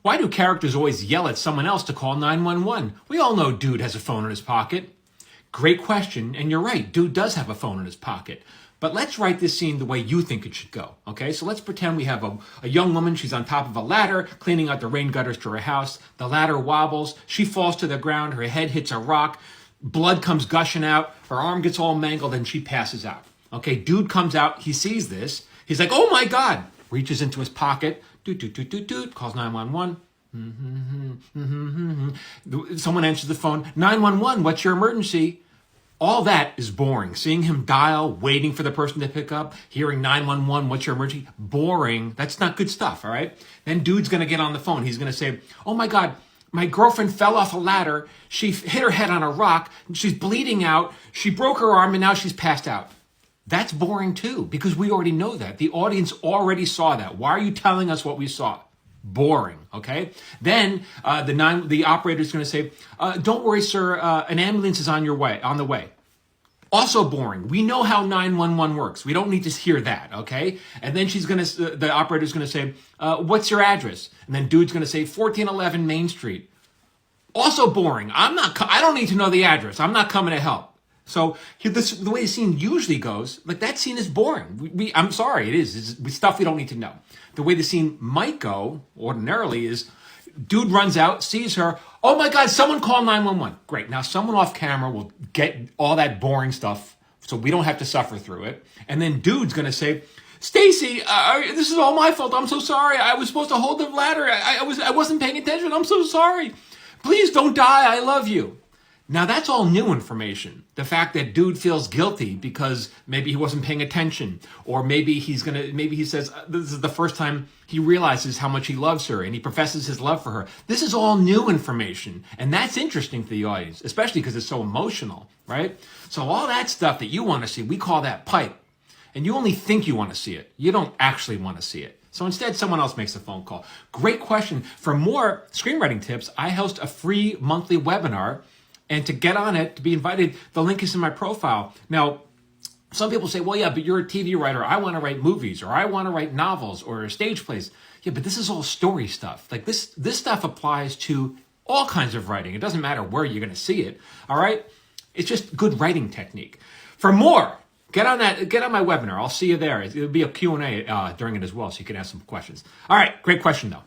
Why do characters always yell at someone else to call 911? We all know Dude has a phone in his pocket. Great question, and you're right, Dude does have a phone in his pocket. But let's write this scene the way you think it should go, okay? So let's pretend we have a young woman. She's on top of a ladder, cleaning out the rain gutters to her house. The ladder wobbles. She falls to the ground. Her head hits a rock. Blood comes gushing out. Her arm gets all mangled, and she passes out. Okay, Dude comes out. He sees this. He's like, oh, my God. Reaches into his pocket. Doot, calls 911. Someone answers the phone. 911, what's your emergency? All that is boring. Seeing him dial, waiting for the person to pick up, hearing 911, what's your emergency? Boring. That's not good stuff, all right? Then Dude's going to get on the phone. He's going to say, oh, my God, my girlfriend fell off a ladder. She hit her head on a rock. She's bleeding out. She broke her arm, and now she's passed out. That's boring too, because we already know that. The audience already saw that. Why are you telling us what we saw? Boring, okay? Then the operator's going to say, don't worry, sir, an ambulance is on the way. Also boring. We know how 911 works. We don't need to hear that, okay? And then the operator's going to say, what's your address? And then Dude's going to say, 1411 Main Street. Also boring. I don't need to know the address. I'm not coming to help. So the way the scene usually goes, like that scene is boring. I'm sorry, it is. It's stuff we don't need to know. The way the scene might go ordinarily is Dude runs out, sees her. Oh my God, someone call 911. Great. Now someone off camera will get all that boring stuff so we don't have to suffer through it. And then Dude's going to say, Stacy, this is all my fault. I'm so sorry. I was supposed to hold the ladder. I wasn't paying attention. I'm so sorry. Please don't die. I love you. Now that's all new information. The fact that Dude feels guilty because maybe he wasn't paying attention, or maybe he says this is the first time he realizes how much he loves her and he professes his love for her. This is all new information, and that's interesting to the audience, especially because it's so emotional, right? So all that stuff that you want to see, we call that pipe. And you only think you want to see it. You don't actually want to see it. So instead, someone else makes a phone call. Great question. For more screenwriting tips, I host a free monthly webinar. And to get on it, to be invited, the link is in my profile. Now, some people say, well, yeah, but you're a TV writer. I want to write movies, or I want to write novels or stage plays. Yeah, but this is all story stuff. Like this stuff applies to all kinds of writing. It doesn't matter where you're going to see it. All right? It's just good writing technique. For more, get on my webinar. I'll see you there. It'll be a Q&A during it as well, so you can ask some questions. All right, great question, though.